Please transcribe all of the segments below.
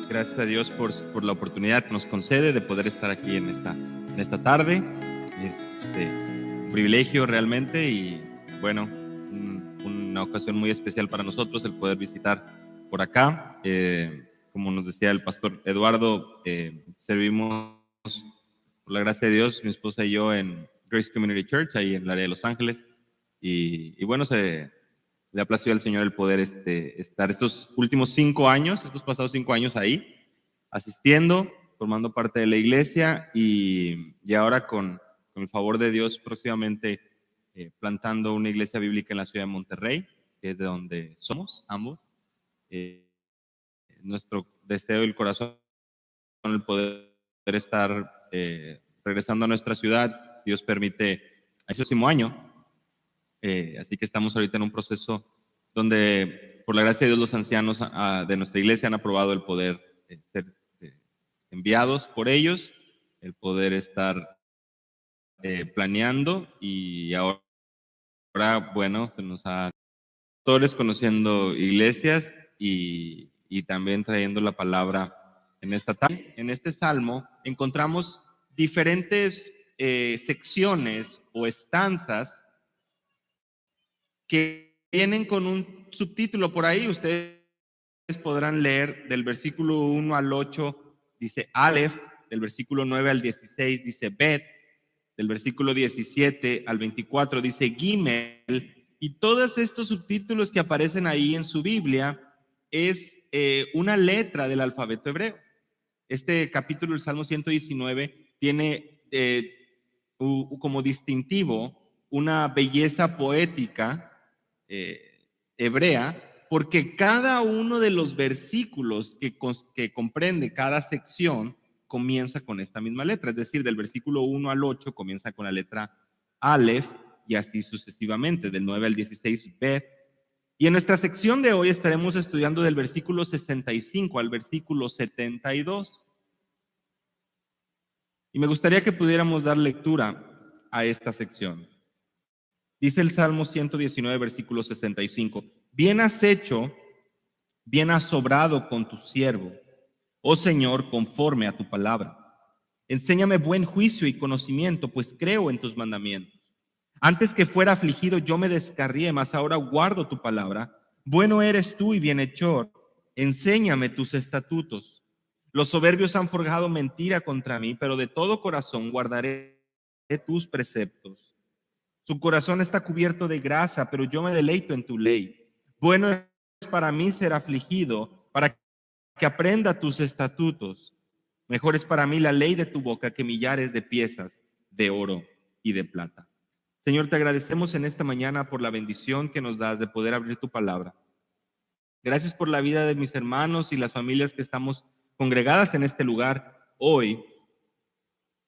Gracias a Dios por la oportunidad que nos concede de poder estar aquí en esta tarde. Es un privilegio realmente y bueno, una ocasión muy especial para nosotros el poder visitar por acá. Como nos decía el pastor Eduardo, servimos por la gracia de Dios, mi esposa y yo, en Grace Community Church, ahí en el área de Los Ángeles. Y bueno, le ha placido al Señor el poder estar estos últimos 5 años, estos pasados 5 años ahí, asistiendo, formando parte de la iglesia y ahora con el favor de Dios próximamente plantando una iglesia bíblica en la ciudad de Monterrey, que es de donde somos ambos. Nuestro deseo y el corazón el poder estar regresando a nuestra ciudad, Dios permite, el próximo año. Así que estamos ahorita en un proceso donde, por la gracia de Dios, los ancianos de nuestra iglesia han aprobado el poder ser enviados por ellos, el poder estar planeando y ahora, bueno, se nos ha todos conociendo iglesias y también trayendo la palabra en esta tarde. En este salmo encontramos diferentes secciones o estanzas que vienen con un subtítulo por ahí. Ustedes podrán leer del versículo 1 al 8, dice Aleph, del versículo 9 al 16 dice Bet, del versículo 17 al 24 dice Gimel, y todos estos subtítulos que aparecen ahí en su Biblia es una letra del alfabeto hebreo. Este capítulo del Salmo 119 tiene como distintivo una belleza poética hebrea, porque cada uno de los versículos que comprende cada sección comienza con esta misma letra, es decir, del versículo 1 al 8 comienza con la letra Aleph y así sucesivamente, del 9 al 16 Bet. Y en nuestra sección de hoy estaremos estudiando del versículo 65 al versículo 72. Y me gustaría que pudiéramos dar lectura a esta sección. Dice el Salmo 119, versículo 65. Bien has hecho, bien has obrado con tu siervo, oh Señor, conforme a tu palabra. Enséñame buen juicio y conocimiento, pues creo en tus mandamientos. Antes que fuera afligido yo me descarrié, mas ahora guardo tu palabra. Bueno eres tú y bienhechor, enséñame tus estatutos. Los soberbios han forjado mentira contra mí, pero de todo corazón guardaré tus preceptos. Su corazón está cubierto de grasa, pero yo me deleito en tu ley. Bueno es para mí ser afligido, para que aprenda tus estatutos. Mejor es para mí la ley de tu boca que millares de piezas de oro y de plata. Señor, te agradecemos en esta mañana por la bendición que nos das de poder abrir tu palabra. Gracias por la vida de mis hermanos y las familias que estamos congregadas en este lugar hoy.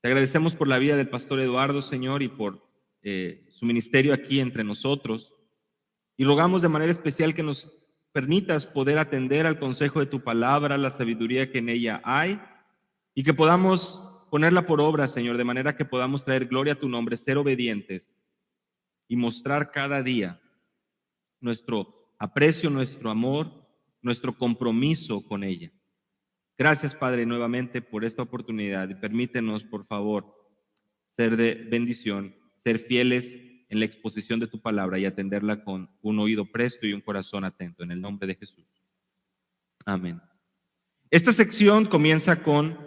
Te agradecemos por la vida del pastor Eduardo, Señor, y por su ministerio aquí entre nosotros. Y rogamos de manera especial que nos permitas poder atender al consejo de tu palabra, la sabiduría que en ella hay, y que podamos ponerla por obra, Señor, de manera que podamos traer gloria a tu nombre, ser obedientes y mostrar cada día nuestro aprecio, nuestro amor, nuestro compromiso con ella. Gracias, Padre, nuevamente por esta oportunidad y permítenos, por favor, ser de bendición, ser fieles en la exposición de tu palabra y atenderla con un oído presto y un corazón atento. En el nombre de Jesús. Amén. Esta sección comienza con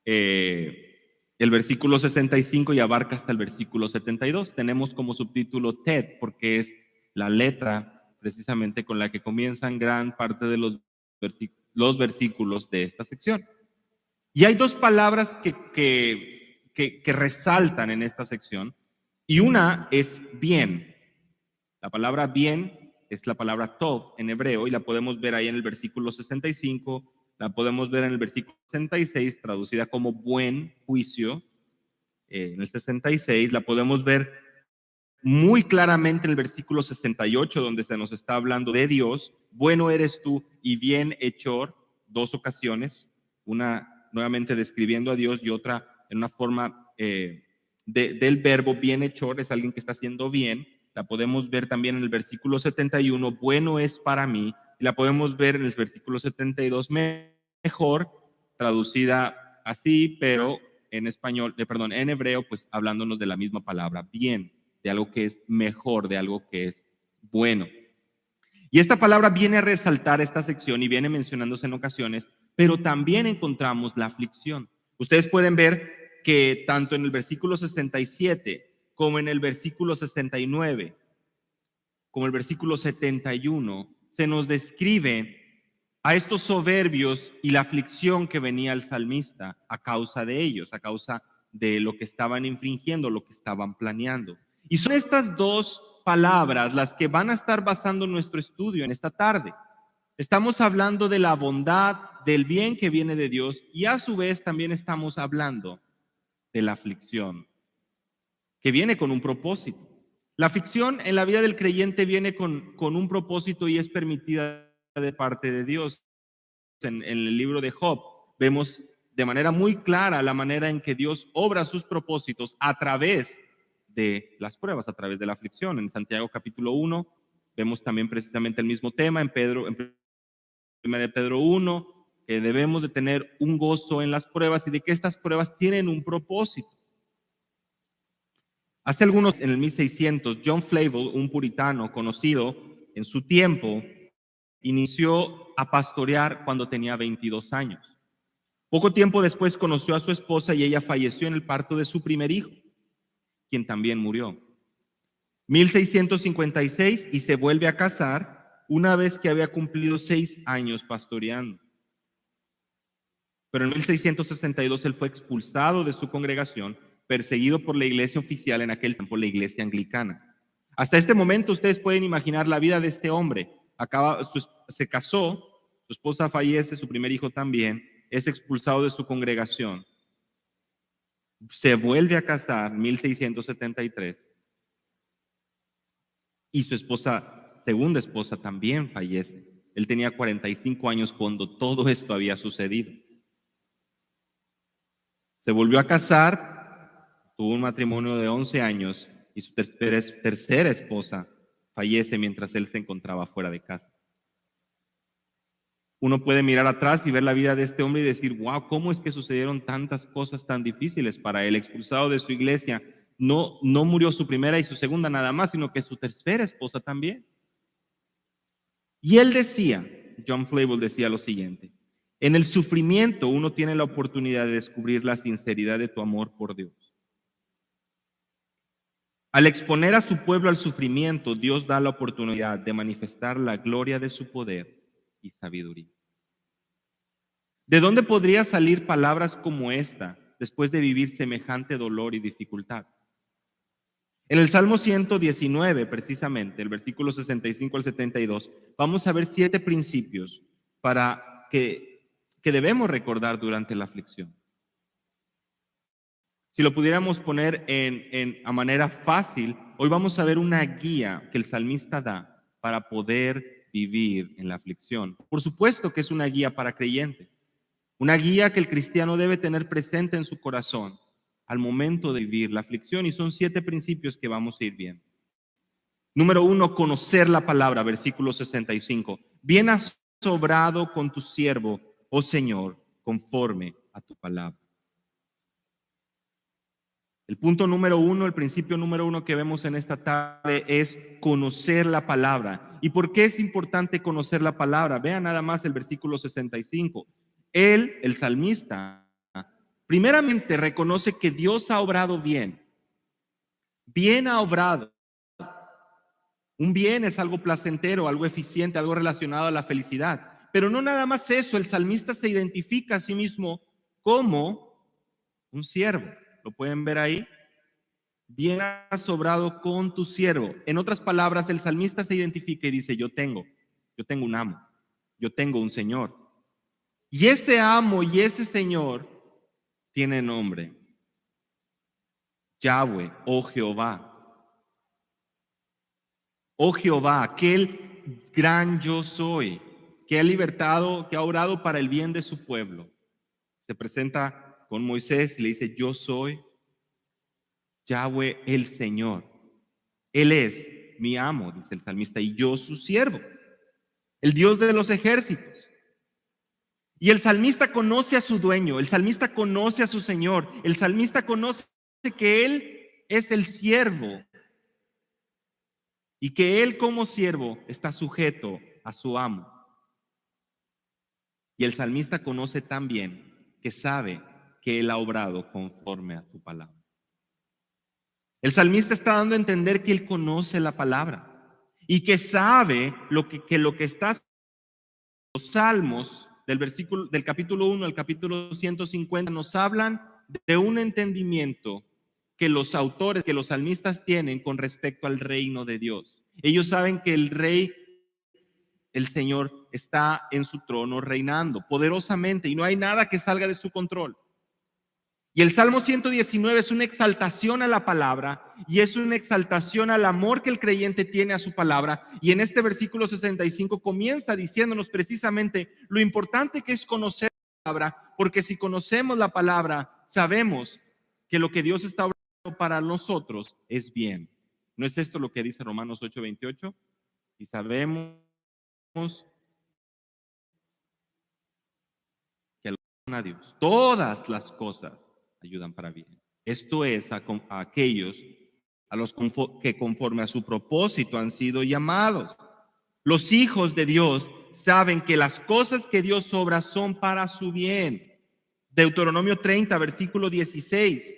el versículo 65 y abarca hasta el versículo 72. Tenemos como subtítulo TED porque es la letra precisamente con la que comienzan gran parte de los versículos de esta sección. Y hay dos palabras que resaltan en esta sección, y una es bien. La palabra bien es la palabra tov en hebreo, y la podemos ver ahí en el versículo 65, la podemos ver en el versículo 66, traducida como buen juicio, en el 66, la podemos ver muy claramente en el versículo 68, donde se nos está hablando de Dios. Bueno eres tú y bienhechor, dos ocasiones, una nuevamente describiendo a Dios y otra en una forma del verbo bienhechor, es alguien que está haciendo bien. La podemos ver también en el versículo 71, bueno es para mí. Y la podemos ver en el versículo 72, me mejor, traducida así, pero en español, en hebreo, pues hablándonos de la misma palabra, bien, de algo que es mejor, de algo que es bueno. Y esta palabra viene a resaltar esta sección y viene mencionándose en ocasiones, pero también encontramos la aflicción. Ustedes pueden ver que tanto en el versículo 67 como en el versículo 69, como el versículo 71, se nos describe a estos soberbios y la aflicción que venía al salmista a causa de ellos, a causa de lo que estaban infringiendo, lo que estaban planeando. Y son estas dos palabras las que van a estar basando nuestro estudio en esta tarde. Estamos hablando de la bondad, del bien que viene de Dios, y a su vez también estamos hablando de la aflicción, que viene con un propósito. La aflicción en la vida del creyente viene con un propósito y es permitida de parte de Dios. En el libro de Job vemos de manera muy clara la manera en que Dios obra sus propósitos a través de las pruebas, a través de la aflicción. En Santiago capítulo 1 vemos también precisamente el mismo tema, en 1 de Pedro 1, que debemos de tener un gozo en las pruebas y de que estas pruebas tienen un propósito. Hace algunos, en el 1600, John Flavel, un puritano conocido en su tiempo, inició a pastorear cuando tenía 22 años. Poco tiempo después conoció a su esposa y ella falleció en el parto de su primer hijo, quien también murió. 1656 y se vuelve a casar una vez que había cumplido 6 años pastoreando. Pero en 1662 él fue expulsado de su congregación, perseguido por la iglesia oficial en aquel tiempo, la iglesia anglicana. Hasta este momento ustedes pueden imaginar la vida de este hombre. Se casó, su esposa fallece, su primer hijo también, es expulsado de su congregación, se vuelve a casar en 1673 y su segunda esposa también fallece. Él tenía 45 años cuando todo esto había sucedido. Se volvió a casar, tuvo un matrimonio de 11 años y su tercera esposa fallece mientras él se encontraba fuera de casa. Uno puede mirar atrás y ver la vida de este hombre y decir, wow, ¿cómo es que sucedieron tantas cosas tan difíciles para él? Expulsado de su iglesia, no murió su primera y su segunda nada más, sino que su tercera esposa también. Y él decía, John Flavel decía lo siguiente: en el sufrimiento uno tiene la oportunidad de descubrir la sinceridad de tu amor por Dios. Al exponer a su pueblo al sufrimiento, Dios da la oportunidad de manifestar la gloria de su poder y sabiduría. ¿De dónde podría salir palabras como esta después de vivir semejante dolor y dificultad? En el Salmo 119, precisamente, el versículo 65 al 72, vamos a ver 7 principios que debemos recordar durante la aflicción. Si lo pudiéramos poner a manera fácil, hoy vamos a ver una guía que el salmista da para poder vivir en la aflicción. Por supuesto que es una guía para creyentes, una guía que el cristiano debe tener presente en su corazón al momento de vivir la aflicción, y son 7 principios que vamos a ir viendo. Número 1, conocer la palabra, versículo 65. Bien has obrado con tu siervo, oh Señor, conforme a tu palabra. El punto número 1, el principio número 1 que vemos en esta tarde es conocer la palabra. ¿Y por qué es importante conocer la palabra? Vean nada más el versículo 65. Él, el salmista, primeramente reconoce que Dios ha obrado bien. Bien ha obrado. Un bien es algo placentero, algo eficiente, algo relacionado a la felicidad. Pero no nada más eso, el salmista se identifica a sí mismo como un siervo. ¿Lo pueden ver ahí? Bien has obrado con tu siervo. En otras palabras, el salmista se identifica y dice, yo tengo un amo, yo tengo un Señor. Y ese amo y ese Señor tiene nombre: Yahweh, oh Jehová. Oh Jehová, aquel gran yo soy, que ha libertado, que ha obrado para el bien de su pueblo. Se presenta con Moisés y le dice, yo soy Yahweh el Señor. Él es mi amo, dice el salmista, y yo su siervo, el Dios de los ejércitos. Y el salmista conoce a su dueño, el salmista conoce a su Señor, el salmista conoce que Él es el siervo y que Él como siervo está sujeto a su amo. Y el salmista conoce también que sabe que Él ha obrado conforme a tu palabra. El salmista está dando a entender que él conoce la palabra y que sabe que lo que está en los salmos del capítulo 1 al capítulo 150 nos hablan de un entendimiento que los autores, que los salmistas tienen con respecto al reino de Dios. Ellos saben que el rey, el Señor, está en su trono reinando poderosamente y no hay nada que salga de su control. Y el Salmo 119 es una exaltación a la palabra y es una exaltación al amor que el creyente tiene a su palabra. Y en este versículo 65 comienza diciéndonos precisamente lo importante que es conocer la palabra, porque si conocemos la palabra, sabemos que lo que Dios está obrando para nosotros es bien. ¿No es esto lo que dice Romanos 8:28? Y sabemos que a Dios todas las cosas ayudan para bien. Esto es a aquellos a los que conforme a su propósito han sido llamados. Los hijos de Dios saben que las cosas que Dios obra son para su bien. Deuteronomio 30, versículo 16.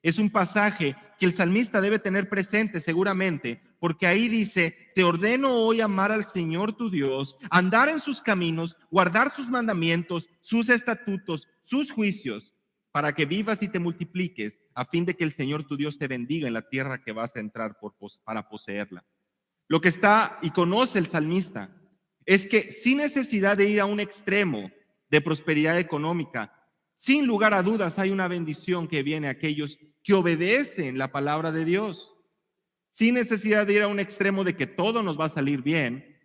Es un pasaje que el salmista debe tener presente seguramente, porque ahí dice: te ordeno hoy amar al Señor tu Dios, andar en sus caminos, guardar sus mandamientos, sus estatutos, sus juicios, para que vivas y te multipliques, a fin de que el Señor tu Dios te bendiga en la tierra que vas a entrar para poseerla. Lo que está y conoce el salmista es que sin necesidad de ir a un extremo de prosperidad económica, sin lugar a dudas hay una bendición que viene a aquellos que obedecen la palabra de Dios. Sin necesidad de ir a un extremo de que todo nos va a salir bien,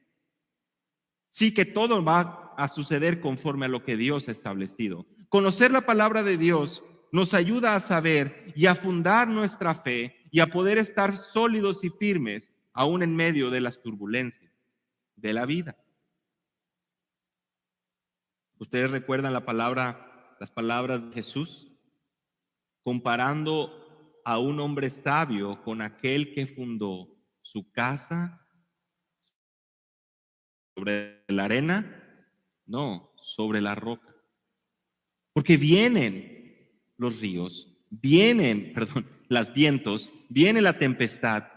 sí que todo va a suceder conforme a lo que Dios ha establecido. Conocer la palabra de Dios nos ayuda a saber y a fundar nuestra fe y a poder estar sólidos y firmes aún en medio de las turbulencias de la vida. ¿Ustedes recuerdan las palabras de Jesús? Comparando a un hombre sabio con aquel que fundó su casa sobre la arena, no, sobre la roca. Porque vienen los ríos, los vientos, viene la tempestad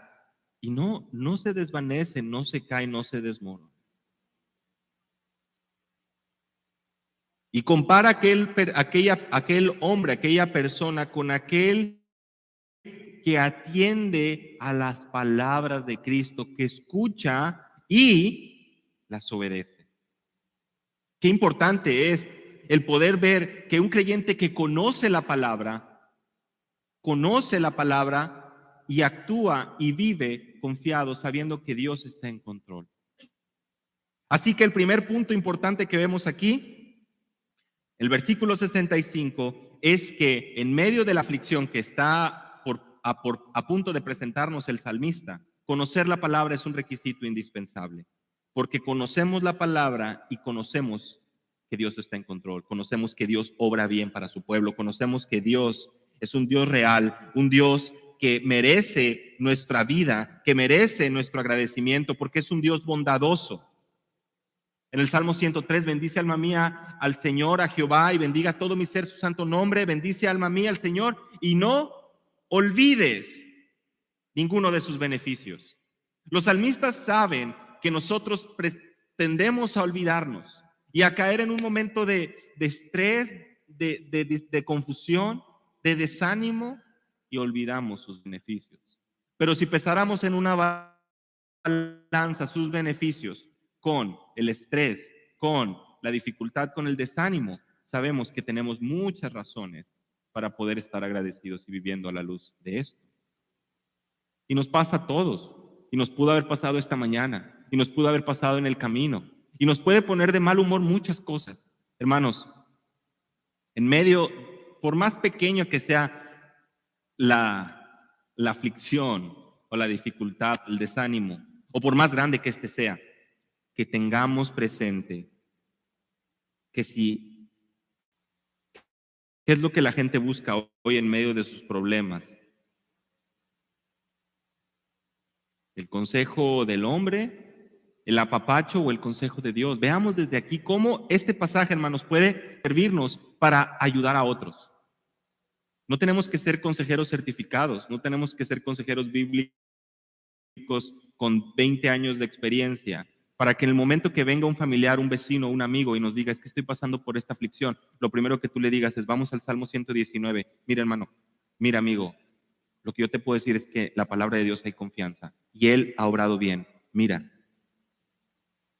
y no se desvanece, no se cae, no se desmorona. Y compara aquel hombre, aquella persona con aquel que atiende a las palabras de Cristo, que escucha y las obedece. Qué importante es el poder ver que un creyente que conoce la palabra y actúa y vive confiado, sabiendo que Dios está en control. Así que el primer punto importante que vemos aquí, el versículo 65, es que en medio de la aflicción que está a punto de presentarnos el salmista, conocer la palabra es un requisito indispensable, porque conocemos la palabra y conocemos que Dios está en control, conocemos que Dios obra bien para su pueblo, conocemos que Dios es un Dios real, un Dios que merece nuestra vida, que merece nuestro agradecimiento, porque es un Dios bondadoso. En el Salmo 103, bendice alma mía al Señor, a Jehová, y bendiga todo mi ser su santo nombre. Bendice alma mía al Señor y no olvides ninguno de sus beneficios. Los salmistas saben que nosotros tendemos a olvidarnos y a caer en un momento de estrés, de confusión, de desánimo, y olvidamos sus beneficios. Pero si pesáramos en una balanza sus beneficios con el estrés, con la dificultad, con el desánimo, sabemos que tenemos muchas razones para poder estar agradecidos y viviendo a la luz de esto. Y nos pasa a todos, y nos pudo haber pasado esta mañana, y nos pudo haber pasado en el camino, y nos puede poner de mal humor muchas cosas. Hermanos, en medio, por más pequeño que sea la aflicción o la dificultad, el desánimo, o por más grande que este sea, que tengamos presente que si ¿Qué es lo que la gente busca hoy en medio de sus problemas? ¿El consejo del hombre, el apapacho o el consejo de Dios? Veamos desde aquí cómo este pasaje, hermanos, puede servirnos para ayudar a otros. No tenemos que ser consejeros certificados, no tenemos que ser consejeros bíblicos con 20 años de experiencia, para que en el momento que venga un familiar, un vecino, un amigo y nos diga, es que estoy pasando por esta aflicción, lo primero que tú le digas es, vamos al Salmo 119. Mira, hermano, mira, amigo, lo que yo te puedo decir es que la palabra de Dios hay confianza y Él ha obrado bien. Mira,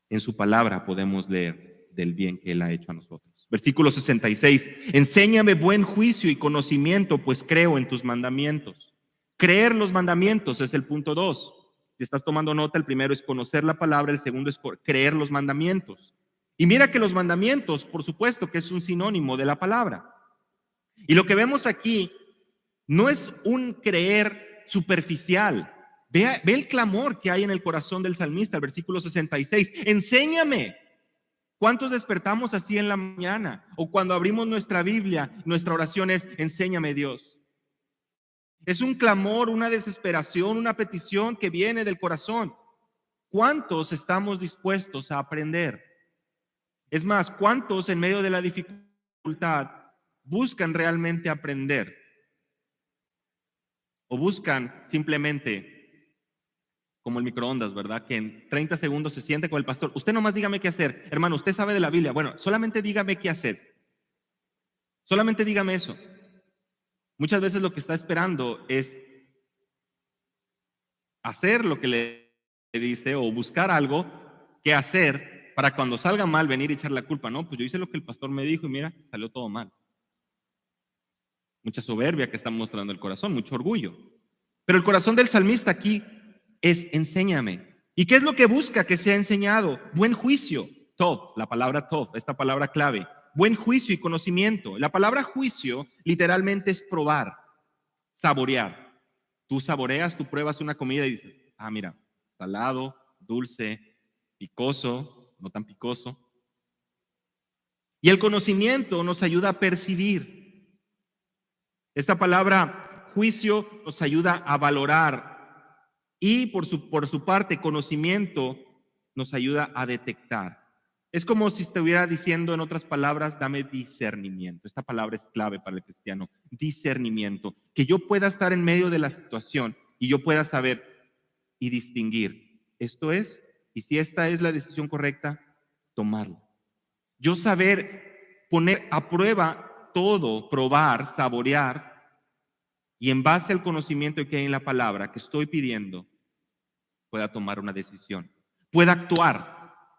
en su palabra podemos leer del bien que Él ha hecho a nosotros. Versículo 66, enséñame buen juicio y conocimiento, pues creo en tus mandamientos. Creer los mandamientos es el punto 2. Si estás tomando nota, el primero es conocer la palabra, el segundo es creer los mandamientos. Y mira que los mandamientos, por supuesto que es un sinónimo de la palabra. Y lo que vemos aquí no es un creer superficial. Ve el clamor que hay en el corazón del salmista, el versículo 66. Enséñame. ¿Cuántos despertamos así en la mañana? O cuando abrimos nuestra Biblia, nuestra oración es, enséñame, Dios. Es un clamor, una desesperación, una petición que viene del corazón. ¿Cuántos estamos dispuestos a aprender? Es más, ¿cuántos en medio de la dificultad buscan realmente aprender? O buscan simplemente, como el microondas, ¿verdad? Que en 30 segundos se siente con el pastor. Usted nomás dígame qué hacer. Hermano, usted sabe de la Biblia. Bueno, solamente dígame qué hacer. Solamente dígame eso. Muchas veces lo que está esperando es hacer lo que le dice o buscar algo que hacer para cuando salga mal venir y echar la culpa. No, pues yo hice lo que el pastor me dijo y mira, salió todo mal. Mucha soberbia que está mostrando el corazón, mucho orgullo. Pero el corazón del salmista aquí es enséñame. ¿Y qué es lo que busca que sea enseñado? Buen juicio, tov, la palabra tov, esta palabra clave. Buen juicio y conocimiento. La palabra juicio literalmente es probar, saborear. Tú saboreas, tú pruebas una comida y dices, ah, mira, salado, dulce, picoso, no tan picoso. Y el conocimiento nos ayuda a percibir. Esta palabra juicio nos ayuda a valorar y por su parte conocimiento nos ayuda a detectar. Es como si estuviera diciendo en otras palabras, dame discernimiento. Esta palabra es clave para el cristiano, discernimiento. Que yo pueda estar en medio de la situación y yo pueda saber y distinguir. Esto es, y si esta es la decisión correcta, tomarlo. Yo saber poner a prueba todo, probar, saborear, y en base al conocimiento que hay en la palabra que estoy pidiendo, pueda tomar una decisión, pueda actuar,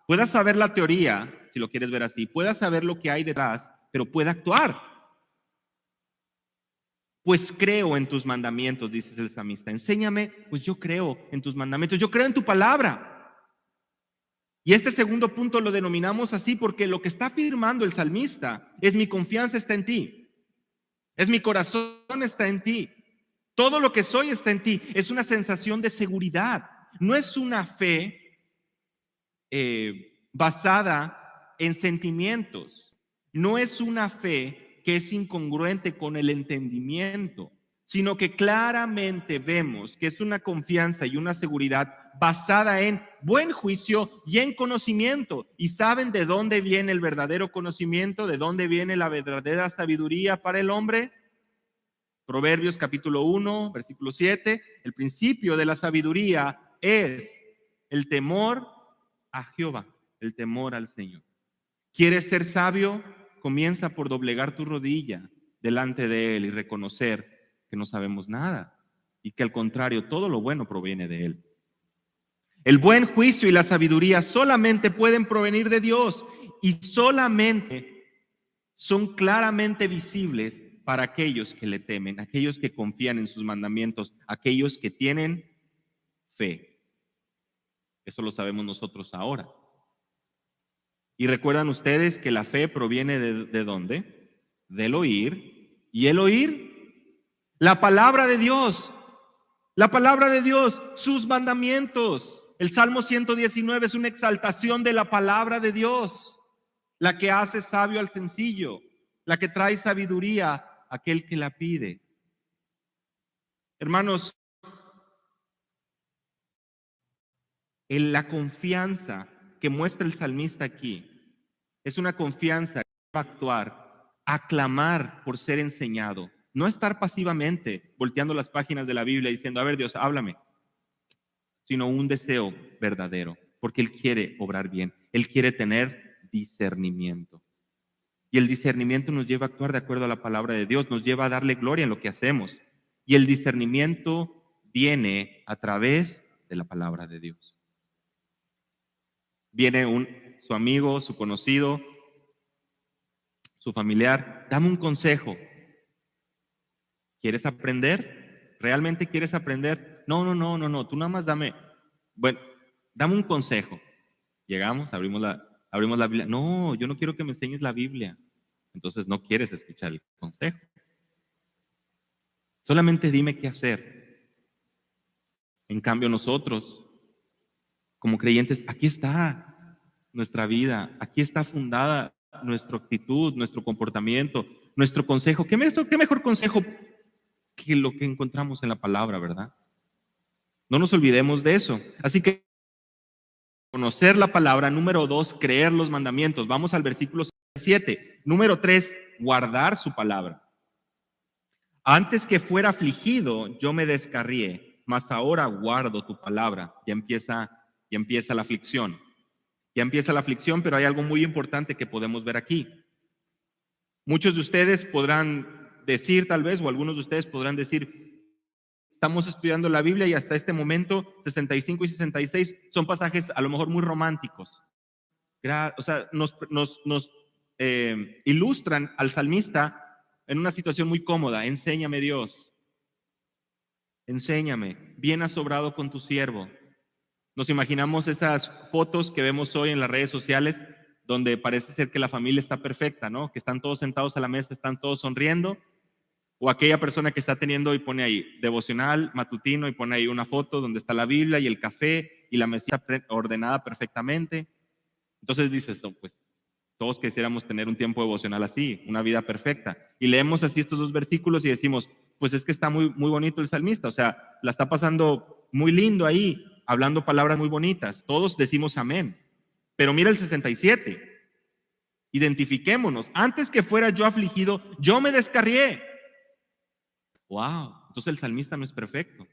pueda saber la teoría, si lo quieres ver así, pueda saber lo que hay detrás, pero pueda actuar. Pues creo en tus mandamientos, dice el salmista. Enséñame, pues yo creo en tus mandamientos, yo creo en tu palabra. Y este segundo punto lo denominamos así porque lo que está afirmando el salmista es mi confianza está en ti, es mi corazón está en ti, todo lo que soy está en ti. Es una sensación de seguridad, no es una fe basada en sentimientos, no es una fe que es incongruente con el entendimiento, sino que claramente vemos que es una confianza y una seguridad basada en buen juicio y en conocimiento. ¿Y saben de dónde viene el verdadero conocimiento? ¿De dónde viene la verdadera sabiduría para el hombre? Proverbios capítulo 1, versículo 7. El principio de la sabiduría es el temor a Jehová, el temor al Señor. ¿Quieres ser sabio? Comienza por doblegar tu rodilla delante de Él y reconocer que no sabemos nada y que al contrario todo lo bueno proviene de Él. El buen juicio y la sabiduría solamente pueden provenir de Dios y solamente son claramente visibles para aquellos que le temen, aquellos que confían en sus mandamientos, aquellos que tienen fe. Eso lo sabemos nosotros ahora. Y recuerdan ustedes que la fe proviene ¿de dónde? Del oír. ¿Y el oír? La palabra de Dios. La palabra de Dios, sus mandamientos. El Salmo 119 es una exaltación de la palabra de Dios, la que hace sabio al sencillo, la que trae sabiduría a aquel que la pide. Hermanos, en la confianza que muestra el salmista aquí es una confianza que va a actuar, a clamar por ser enseñado, no estar pasivamente volteando las páginas de la Biblia diciendo, a ver Dios, háblame, sino un deseo verdadero, porque Él quiere obrar bien, Él quiere tener discernimiento. Y el discernimiento nos lleva a actuar de acuerdo a la palabra de Dios, nos lleva a darle gloria en lo que hacemos. Y el discernimiento viene a través de la palabra de Dios. Viene su amigo, su conocido, su familiar, dame un consejo. ¿Quieres aprender? ¿Realmente quieres aprender? No, tú nada más dame un consejo. Llegamos, abrimos la Biblia. No, yo no quiero que me enseñes la Biblia. Entonces no quieres escuchar el consejo. Solamente dime qué hacer. En cambio nosotros, como creyentes, aquí está nuestra vida, aquí está fundada nuestra actitud, nuestro comportamiento, nuestro consejo. ¿Qué mejor consejo que lo que encontramos en la palabra, verdad? No nos olvidemos de eso. Así que conocer la palabra. Número 2, creer los mandamientos. Vamos al versículo 7. Número 3, guardar su palabra. Antes que fuera afligido, yo me descarrié, mas ahora guardo tu palabra. Ya empieza la aflicción. Ya empieza la aflicción, pero hay algo muy importante que podemos ver aquí. Muchos de ustedes podrán decir, tal vez, o algunos de ustedes podrán decir, estamos estudiando la Biblia y hasta este momento, 65 y 66 son pasajes a lo mejor muy románticos. O sea, nos ilustran al salmista en una situación muy cómoda. Enséñame, Dios. Enséñame. Bien has obrado con tu siervo. Nos imaginamos esas fotos que vemos hoy en las redes sociales donde parece ser que la familia está perfecta, ¿no? Que están todos sentados a la mesa, están todos sonriendo. O aquella persona que está teniendo y pone ahí devocional matutino y pone ahí una foto donde está la Biblia y el café y la mesita ordenada perfectamente. Entonces dices, no, pues todos quisiéramos tener un tiempo devocional así, una vida perfecta. Y leemos así estos dos versículos y decimos, pues es que está muy, muy bonito el salmista, o sea, la está pasando muy lindo ahí, hablando palabras muy bonitas. Todos decimos amén. Pero mira el 67. Identifiquémonos. Antes que fuera yo afligido, yo me descarrié. Wow, entonces el salmista no es perfecto.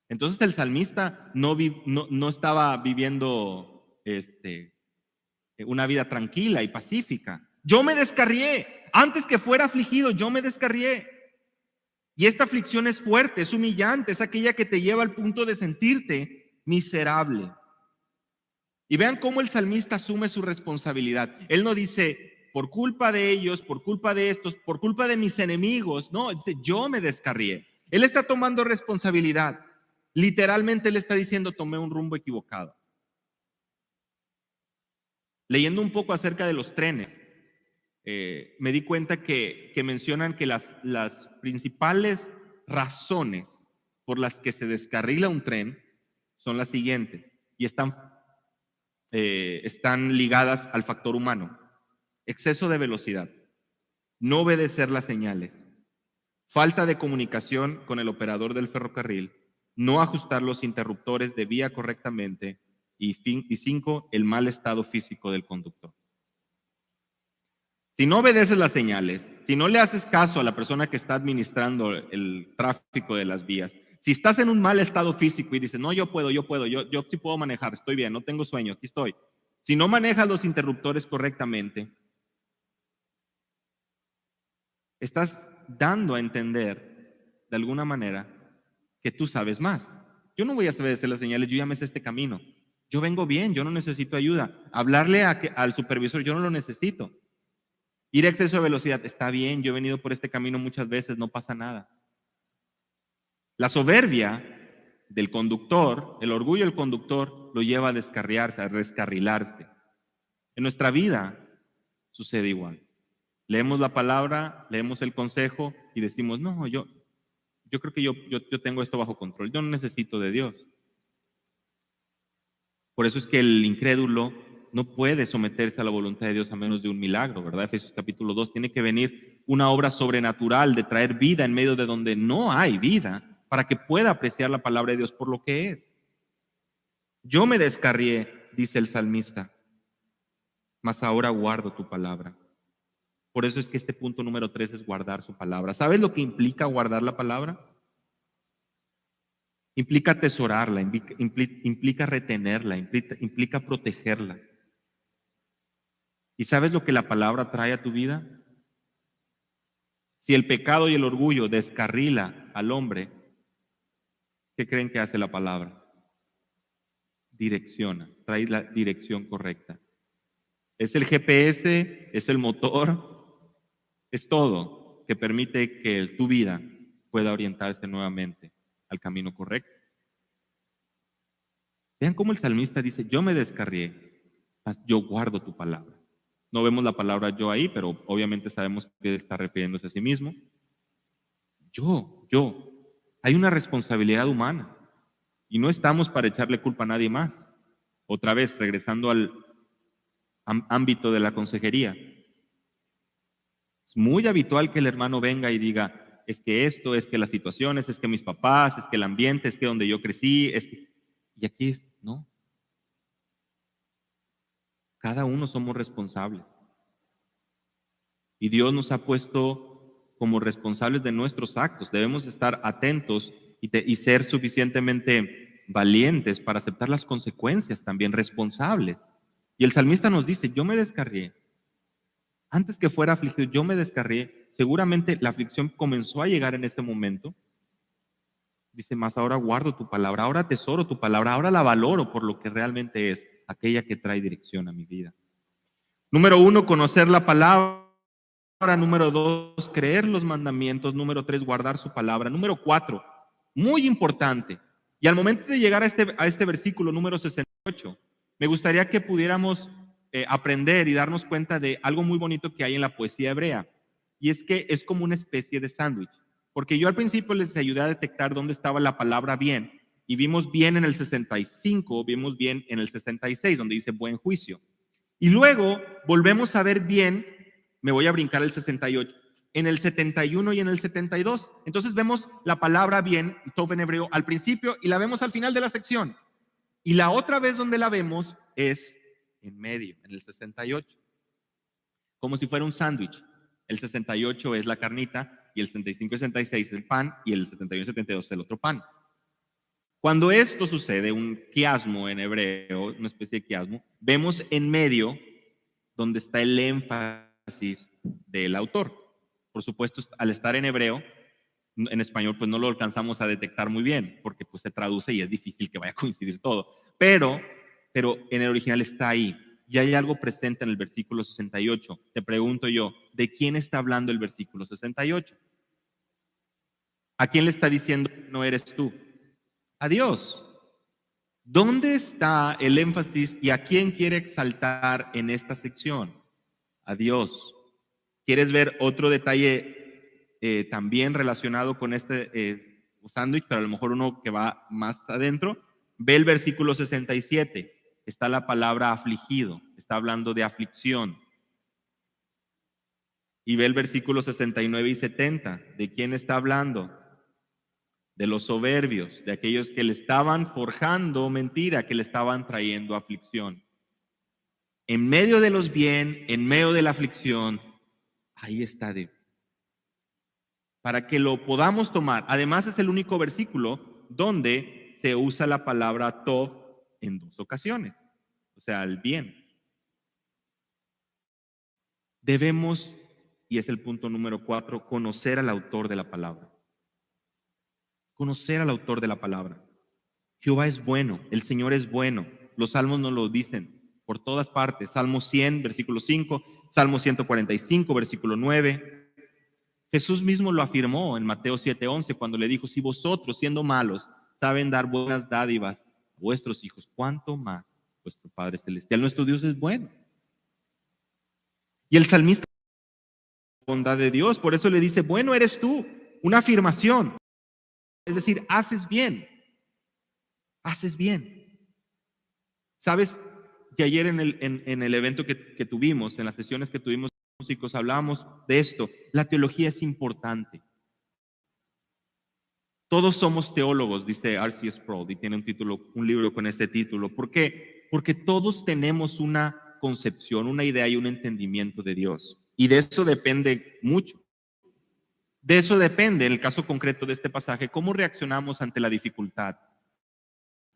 Entonces el salmista no estaba viviendo una vida tranquila y pacífica. Yo me descarrié. Antes que fuera afligido, yo me descarrié. Y esta aflicción es fuerte, es humillante, es aquella que te lleva al punto de sentirte miserable. Y vean cómo el salmista asume su responsabilidad. Él no dice, por culpa de ellos, por culpa de estos, por culpa de mis enemigos. No, dice, yo me descarrié. Él está tomando responsabilidad. Literalmente él está diciendo, tomé un rumbo equivocado. Leyendo un poco acerca de los trenes, me di cuenta que mencionan que las principales razones por las que se descarrila un tren son las siguientes y están ligadas al factor humano: exceso de velocidad, no obedecer las señales, falta de comunicación con el operador del ferrocarril, no ajustar los interruptores de vía correctamente y 5, el mal estado físico del conductor. Si no obedeces las señales, si no le haces caso a la persona que está administrando el tráfico de las vías, si estás en un mal estado físico y dices, no, yo sí puedo manejar, estoy bien, no tengo sueño, aquí estoy. Si no manejas los interruptores correctamente, estás dando a entender de alguna manera que tú sabes más. Yo no voy a saber hacer las señales, yo ya me sé este camino. Yo vengo bien, yo no necesito ayuda. Hablarle al supervisor, yo no lo necesito. Ir a exceso de velocidad, está bien, yo he venido por este camino muchas veces, no pasa nada. La soberbia del conductor, el orgullo del conductor, lo lleva a descarriarse, a descarrilarse. En nuestra vida sucede igual. Leemos la palabra, leemos el consejo y decimos, no, yo creo que yo tengo esto bajo control, yo no necesito de Dios. Por eso es que el incrédulo no puede someterse a la voluntad de Dios a menos de un milagro, ¿verdad? Efesios capítulo 2, tiene que venir una obra sobrenatural de traer vida en medio de donde no hay vida, para que pueda apreciar la palabra de Dios por lo que es. Yo me descarrié, dice el salmista, mas ahora guardo tu palabra. Por eso es que este punto número 3 es guardar su palabra. ¿Sabes lo que implica guardar la palabra? Implica atesorarla, implica retenerla, implica protegerla. ¿Y sabes lo que la palabra trae a tu vida? Si el pecado y el orgullo descarrila al hombre, ¿qué creen que hace la palabra? Direcciona, trae la dirección correcta. Es el GPS, es el motor, es todo que permite que tu vida pueda orientarse nuevamente al camino correcto. Vean cómo el salmista dice, yo me descarrié, mas yo guardo tu palabra. No vemos la palabra yo ahí, pero obviamente sabemos que está refiriéndose a sí mismo. Yo. Hay una responsabilidad humana y no estamos para echarle culpa a nadie más. Otra vez, regresando al ámbito de la consejería. Es muy habitual que el hermano venga y diga, es que esto, es que las situaciones, es que mis papás, es que el ambiente, es que donde yo crecí, es que... Y aquí es, no. Cada uno somos responsables. Y Dios nos ha puesto como responsables de nuestros actos. Debemos estar atentos y ser suficientemente valientes para aceptar las consecuencias, también responsables. Y el salmista nos dice, yo me descarrié. Antes que fuera afligido, yo me descarrié. Seguramente la aflicción comenzó a llegar en ese momento. Dice, más ahora guardo tu palabra, ahora atesoro tu palabra, ahora la valoro por lo que realmente es, aquella que trae dirección a mi vida. Número 1, conocer la palabra. Número 2, creer los mandamientos. Número 3, guardar su palabra. Número 4, muy importante. Y al momento de llegar a este versículo número 68, me gustaría que pudiéramos aprender y darnos cuenta de algo muy bonito que hay en la poesía hebrea. Y es que es como una especie de sándwich. Porque yo al principio les ayudé a detectar dónde estaba la palabra bien. Y vimos bien en el 65, vimos bien en el 66, donde dice buen juicio. Y luego volvemos a ver bien, me voy a brincar el 68, en el 71 y en el 72. Entonces vemos la palabra bien, tov en hebreo, al principio y la vemos al final de la sección. Y la otra vez donde la vemos es en medio, en el 68. Como si fuera un sándwich. El 68 es la carnita y el 75 y 66 es el pan y el 71 y 72 es el otro pan. Cuando esto sucede, un quiasmo en hebreo, una especie de quiasmo, vemos en medio donde está el énfasis del autor. Por supuesto, al estar en hebreo, en español pues no lo alcanzamos a detectar muy bien, porque pues se traduce y es difícil que vaya a coincidir todo. Pero en el original está ahí. Y hay algo presente en el versículo 68. Te pregunto yo, ¿de quién está hablando el versículo 68? ¿A quién le está diciendo no eres tú? A Dios. ¿Dónde está el énfasis y a quién quiere exaltar en esta sección? A Dios. ¿Quieres ver otro detalle también relacionado con este sándwich, pero a lo mejor uno que va más adentro? Ve el versículo 67. Está la palabra afligido. Está hablando de aflicción. Y ve el versículo 69 y 70. ¿De quién está hablando? De los soberbios, de aquellos que le estaban forjando mentira, que le estaban trayendo aflicción. En medio de los bien, en medio de la aflicción, ahí está Dios. Para que lo podamos tomar. Además es el único versículo donde se usa la palabra tov en 2 ocasiones. O sea, el bien. Debemos, y es el punto número 4, conocer al autor de la palabra. Conocer al autor de la palabra. Jehová es bueno, el Señor es bueno. Los salmos nos lo dicen por todas partes. Salmo 100, versículo 5, Salmo 145, versículo 9. Jesús mismo lo afirmó en Mateo 7:11 cuando le dijo, si vosotros siendo malos saben dar buenas dádivas a vuestros hijos, ¿cuánto más vuestro Padre Celestial? Nuestro Dios es bueno. Y el salmista, la bondad de Dios, por eso le dice, bueno eres tú, una afirmación. Es decir, haces bien. Haces bien. ¿Sabes? Y ayer en el evento que tuvimos, en las sesiones que tuvimos músicos, hablábamos de esto. La teología es importante. Todos somos teólogos, dice R.C. Sproul, y tiene un libro con este título. ¿Por qué? Porque todos tenemos una concepción, una idea y un entendimiento de Dios. Y de eso depende mucho. De eso depende, en el caso concreto de este pasaje, cómo reaccionamos ante la dificultad.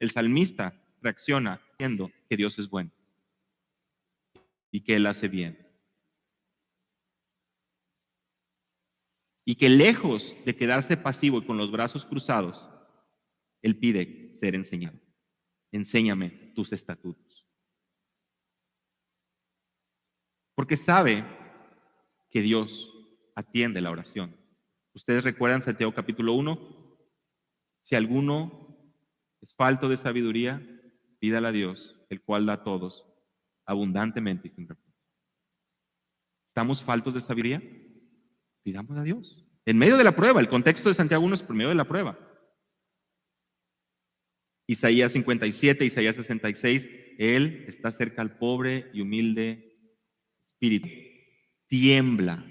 El salmista reacciona diciendo que Dios es bueno y que Él hace bien. Y que lejos de quedarse pasivo y con los brazos cruzados, Él pide ser enseñado. Enséñame tus estatutos. Porque sabe que Dios atiende la oración. Ustedes recuerdan Santiago capítulo 1. Si alguno es falto de sabiduría, pídala a Dios, el cual da a todos abundantemente y sin reproche. ¿Estamos faltos de sabiduría? Pidamos a Dios. En medio de la prueba, el contexto de Santiago 1 es por medio de la prueba. Isaías 57, Isaías 66, Él está cerca al pobre y humilde espíritu. Tiembla.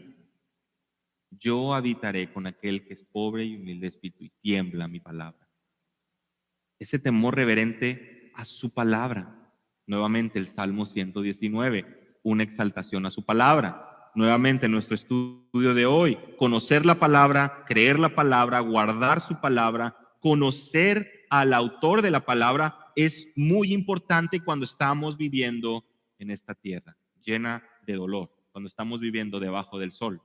Yo habitaré con aquel que es pobre y humilde espíritu y tiembla mi palabra. Ese temor reverente a su palabra. Nuevamente el Salmo 119, una exaltación a su palabra. Nuevamente nuestro estudio de hoy, conocer la palabra, creer la palabra, guardar su palabra, conocer al autor de la palabra es muy importante cuando estamos viviendo en esta tierra llena de dolor, cuando estamos viviendo debajo del sol,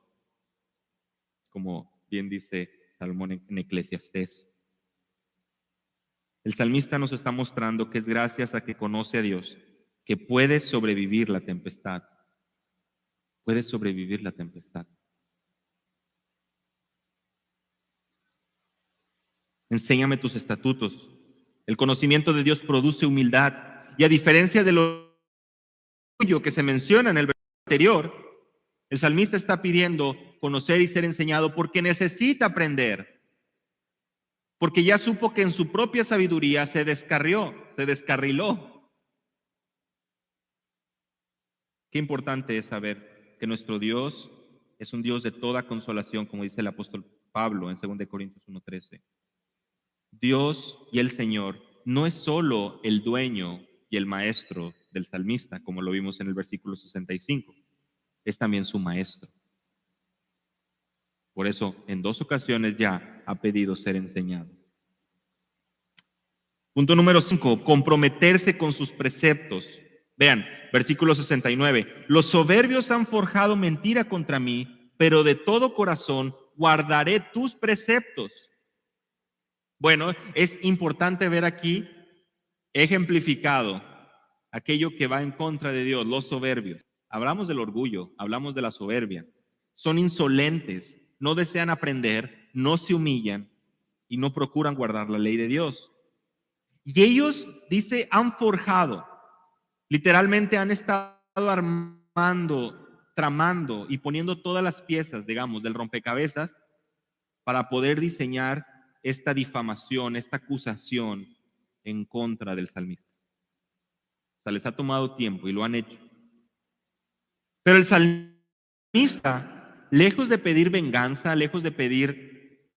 como bien dice Salomón en Eclesiastés. El salmista nos está mostrando que es gracias a que conoce a Dios que puede sobrevivir la tempestad. Puede sobrevivir la tempestad. Enséñame tus estatutos. El conocimiento de Dios produce humildad. Y a diferencia de lo que se menciona en el versículo anterior, el salmista está pidiendo conocer y ser enseñado porque necesita aprender. Porque ya supo que en su propia sabiduría se descarriló. Qué importante es saber que nuestro Dios es un Dios de toda consolación, como dice el apóstol Pablo en 2 Corintios 1:13. Dios y el Señor no es solo el dueño y el maestro del salmista, como lo vimos en el versículo 65, es también su maestro. Por eso, en 2 ocasiones ya ha pedido ser enseñado. Punto número 5, comprometerse con sus preceptos. Vean, versículo 69. Los soberbios han forjado mentira contra mí, pero de todo corazón guardaré tus preceptos. Bueno, es importante ver aquí ejemplificado aquello que va en contra de Dios, los soberbios. Hablamos del orgullo, hablamos de la soberbia. Son insolentes, no desean aprender, no se humillan y no procuran guardar la ley de Dios. Y ellos, dice, han forjado. Literalmente han estado armando, tramando y poniendo todas las piezas, digamos, del rompecabezas para poder diseñar esta difamación, esta acusación en contra del salmista. O sea, les ha tomado tiempo y lo han hecho. Pero el salmista, lejos de pedir venganza, lejos de pedir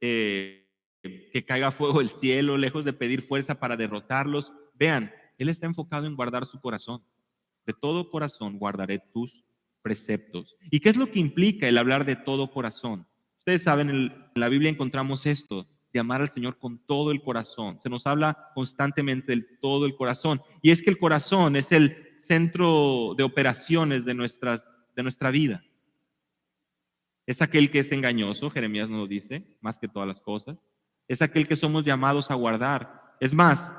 que caiga fuego del cielo, lejos de pedir fuerza para derrotarlos, vean, él está enfocado en guardar su corazón. De todo corazón guardaré tus preceptos. ¿Y qué es lo que implica el hablar de todo corazón? Ustedes saben, en la Biblia encontramos esto, de amar al Señor con todo el corazón. Se nos habla constantemente del todo el corazón. Y es que el corazón es el centro de operaciones de nuestra vida. Es aquel que es engañoso, Jeremías nos lo dice, más que todas las cosas. Es aquel que somos llamados a guardar. Es más,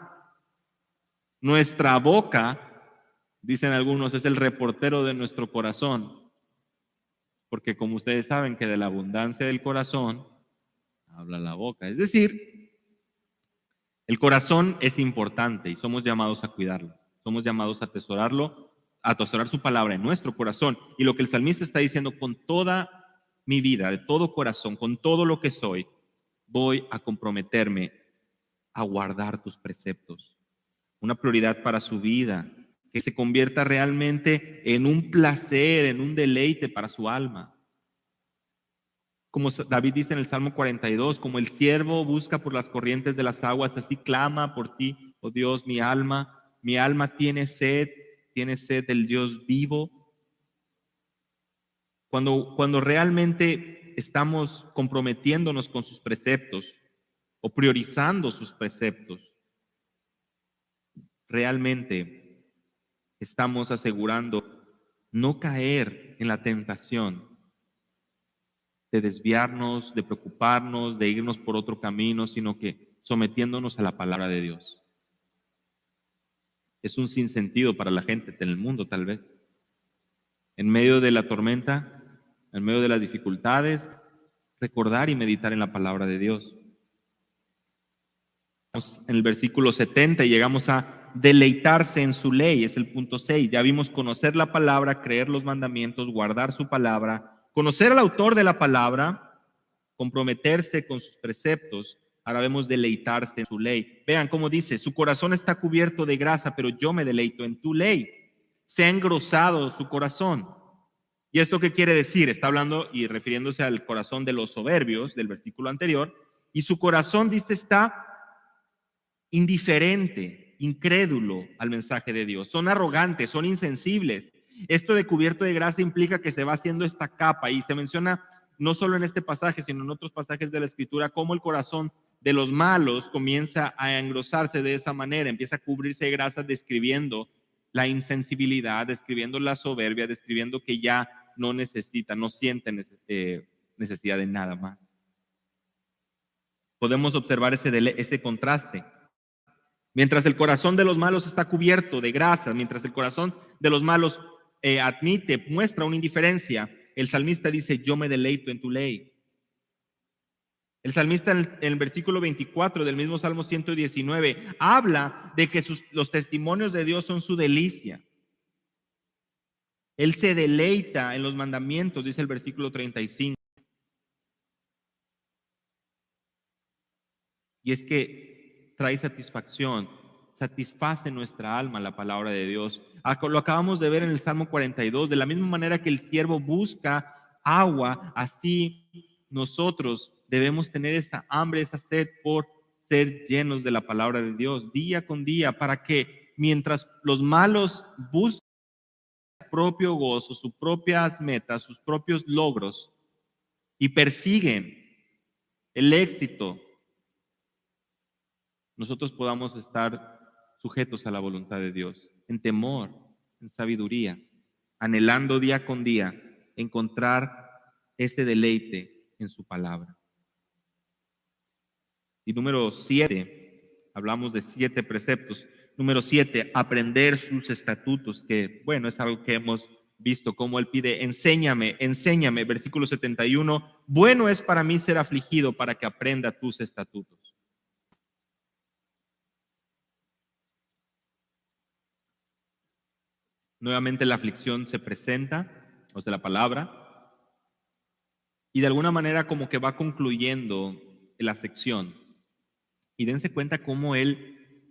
nuestra boca, dicen algunos, es el reportero de nuestro corazón. Porque como ustedes saben que de la abundancia del corazón habla la boca. Es decir, el corazón es importante y somos llamados a cuidarlo. Somos llamados a atesorarlo, a atesorar su palabra en nuestro corazón. Y lo que el salmista está diciendo, con toda mi vida, de todo corazón, con todo lo que soy, voy a comprometerme a guardar tus preceptos. una prioridad para su vida, que se convierta realmente en un placer, en un deleite para su alma. Como David dice en el Salmo 42, como el ciervo busca por las corrientes de las aguas, así clama por ti, oh Dios, mi alma tiene sed del Dios vivo. Cuando realmente estamos comprometiéndonos con sus preceptos o priorizando sus preceptos, realmente estamos asegurando no caer en la tentación de desviarnos, de preocuparnos, de irnos por otro camino, sino que sometiéndonos a la palabra de Dios. Es un sinsentido para la gente en el mundo, tal vez. En medio de la tormenta, en medio de las dificultades, recordar y meditar en la palabra de Dios. En el versículo 70 y llegamos a deleitarse en su ley, es el punto 6. Ya vimos conocer la palabra, creer los mandamientos, guardar su palabra, conocer al autor de la palabra, comprometerse con sus preceptos. Ahora vemos deleitarse en su ley. Vean cómo dice, su corazón está cubierto de grasa, pero yo me deleito en tu ley. Se ha engrosado su corazón. ¿Y esto qué quiere decir? Está hablando y refiriéndose al corazón de los soberbios del versículo anterior. Y su corazón, dice, está indiferente, incrédulo al mensaje de Dios. Son arrogantes, son insensibles. Esto de cubierto de grasa implica que se va haciendo esta capa y se menciona no solo en este pasaje, sino en otros pasajes de la Escritura, cómo el corazón de los malos comienza a engrosarse de esa manera, empieza a cubrirse de grasa, describiendo la insensibilidad, describiendo la soberbia, describiendo que ya no necesita, no siente necesidad de nada más. Podemos observar ese contraste. Mientras el corazón de los malos está cubierto de grasa, mientras el corazón de los malos muestra una indiferencia, el salmista dice, yo me deleito en tu ley. El salmista en el versículo 24 del mismo Salmo 119 habla de que los testimonios de Dios son su delicia. Él se deleita en los mandamientos, dice el versículo 35. Y es que trae satisfacción, satisface nuestra alma la palabra de Dios. Lo acabamos de ver en el Salmo 42, de la misma manera que el siervo busca agua, así nosotros debemos tener esa hambre, esa sed por ser llenos de la palabra de Dios día con día, para que mientras los malos buscan su propio gozo, sus propias metas, sus propios logros y persiguen el éxito, nosotros podamos estar sujetos a la voluntad de Dios, en temor, en sabiduría, anhelando día con día encontrar ese deleite en su palabra. Y número 7, hablamos de 7 preceptos. Número 7, aprender sus estatutos, que bueno, es algo que hemos visto cómo él pide, enséñame, enséñame, versículo 71, bueno es para mí ser afligido para que aprenda tus estatutos. Nuevamente la aflicción se presenta, o sea, la palabra, y de alguna manera como que va concluyendo la sección. Y dense cuenta cómo él,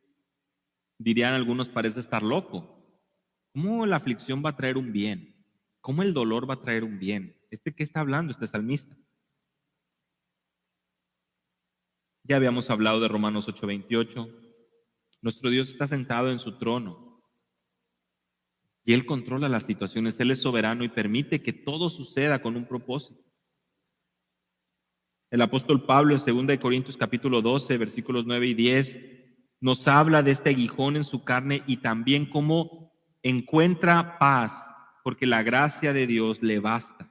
dirían algunos, parece estar loco. ¿Cómo la aflicción va a traer un bien? ¿Cómo el dolor va a traer un bien? ¿Qué está hablando este salmista? Ya habíamos hablado de Romanos 8:28. Nuestro Dios está sentado en su trono. Y Él controla las situaciones, Él es soberano y permite que todo suceda con un propósito. El apóstol Pablo en 2 Corintios capítulo 12, versículos 9 y 10, nos habla de este aguijón en su carne y también cómo encuentra paz, porque la gracia de Dios le basta.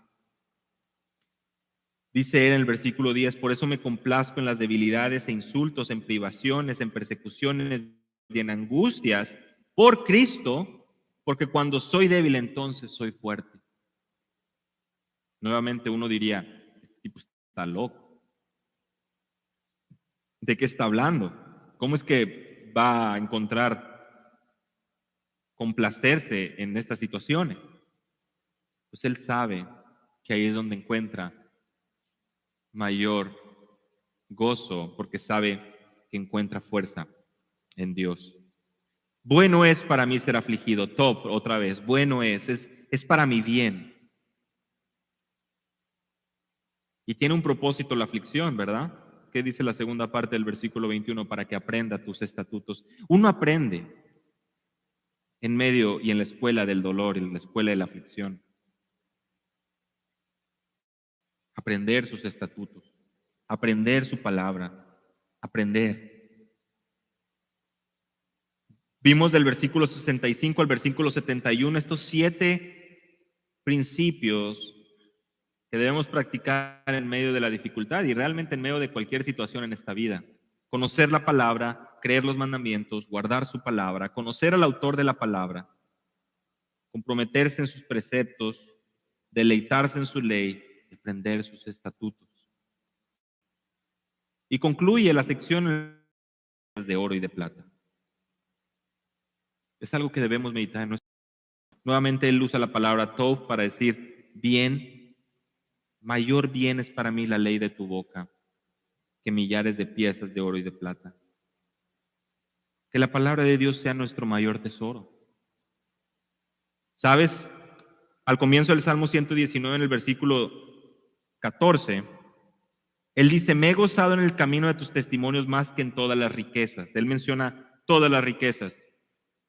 Dice él en el versículo 10, por eso me complazco en las debilidades e insultos, en privaciones, en persecuciones y en angustias por Cristo, porque cuando soy débil entonces soy fuerte. Nuevamente uno diría, este tipo está loco. ¿De qué está hablando? ¿Cómo es que va a encontrar complacerse en estas situaciones? Pues él sabe que ahí es donde encuentra mayor gozo, porque sabe que encuentra fuerza en Dios. Bueno es para mí ser afligido. Top, otra vez. Bueno es para mi bien. Y tiene un propósito la aflicción, ¿verdad? ¿Qué dice la segunda parte del versículo 21? Para que aprenda tus estatutos. Uno aprende en medio y en la escuela del dolor, en la escuela de la aflicción. Aprender sus estatutos, aprender su palabra, aprender. Vimos del versículo 65 al versículo 71 estos 7 principios que debemos practicar en medio de la dificultad y realmente en medio de cualquier situación en esta vida. Conocer la palabra, creer los mandamientos, guardar su palabra, conocer al autor de la palabra, comprometerse en sus preceptos, deleitarse en su ley, aprender sus estatutos. Y concluye la sección de oro y de plata. Es algo que debemos meditar en nuestra vida. Nuevamente él usa la palabra tov para decir bien, mayor bien es para mí la ley de tu boca que millares de piezas de oro y de plata. Que la palabra de Dios sea nuestro mayor tesoro. ¿Sabes? Al comienzo del Salmo 119, en el versículo 14, él dice, me he gozado en el camino de tus testimonios más que en todas las riquezas. Él menciona todas las riquezas.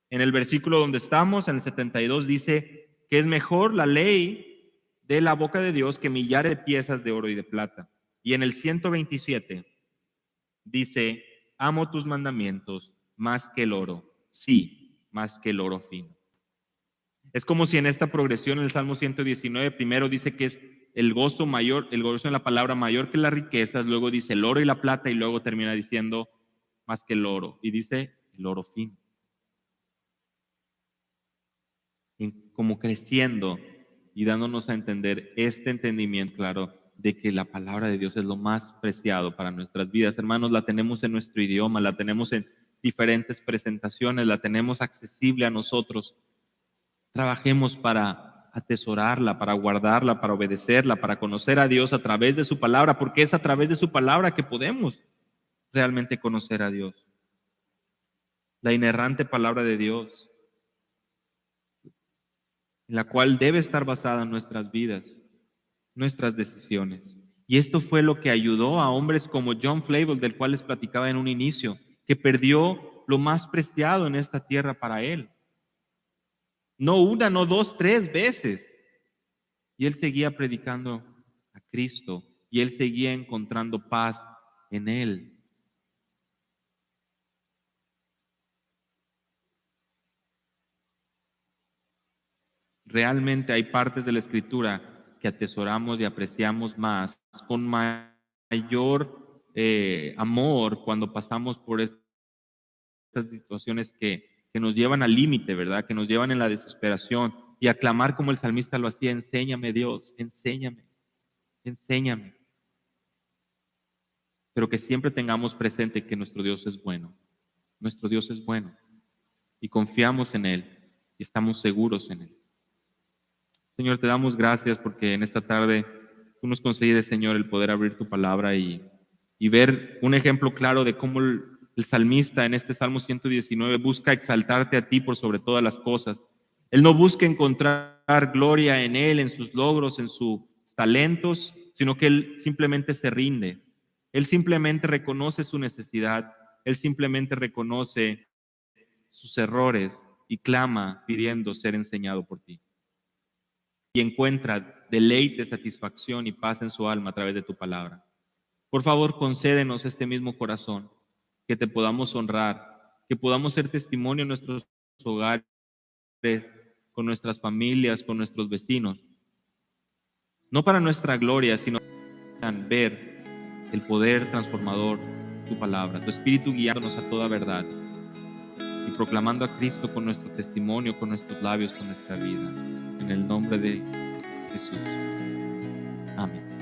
En el versículo donde estamos, en el 72, dice que es mejor la ley de la boca de Dios que millares de piezas de oro y de plata. Y en el 127 dice, amo tus mandamientos más que el oro, sí, más que el oro fino. Es como si en esta progresión en el Salmo 119 primero dice que es el gozo mayor, el gozo en la palabra mayor que las riquezas, luego dice el oro y la plata y luego termina diciendo más que el oro y dice el oro fino. Como creciendo y dándonos a entender este entendimiento claro de que la palabra de Dios es lo más preciado para nuestras vidas. Hermanos, la tenemos en nuestro idioma, la tenemos en diferentes presentaciones, la tenemos accesible a nosotros. Trabajemos para atesorarla, para guardarla, para obedecerla, para conocer a Dios a través de su palabra, porque es a través de su palabra que podemos realmente conocer a Dios. La inerrante palabra de Dios, en la cual debe estar basada nuestras vidas, nuestras decisiones. Y esto fue lo que ayudó a hombres como John Flavel, del cual les platicaba en un inicio, que perdió lo más preciado en esta tierra para él. No una, no dos, 3 veces. Y él seguía predicando a Cristo y él seguía encontrando paz en él. Realmente hay partes de la Escritura que atesoramos y apreciamos más, con mayor amor cuando pasamos por estas situaciones que nos llevan al límite, ¿verdad? Que nos llevan en la desesperación y a clamar como el salmista lo hacía, enséñame Dios, enséñame, enséñame. Pero que siempre tengamos presente que nuestro Dios es bueno, nuestro Dios es bueno y confiamos en Él y estamos seguros en Él. Señor, te damos gracias porque en esta tarde tú nos concedes, Señor, el poder abrir tu palabra y ver un ejemplo claro de cómo el salmista en este Salmo 119 busca exaltarte a ti por sobre todas las cosas. Él no busca encontrar gloria en él, en sus logros, en sus talentos, sino que él simplemente se rinde. Él simplemente reconoce su necesidad. Él simplemente reconoce sus errores y clama pidiendo ser enseñado por ti. Y encuentra deleite, satisfacción y paz en su alma a través de tu palabra. Por favor, concédenos este mismo corazón, que te podamos honrar, que podamos ser testimonio en nuestros hogares, con nuestras familias, con nuestros vecinos. No para nuestra gloria, sino para ver el poder transformador de tu palabra, tu espíritu guiándonos a toda verdad y proclamando a Cristo con nuestro testimonio, con nuestros labios, con nuestra vida. En el nombre de Jesús. Amén.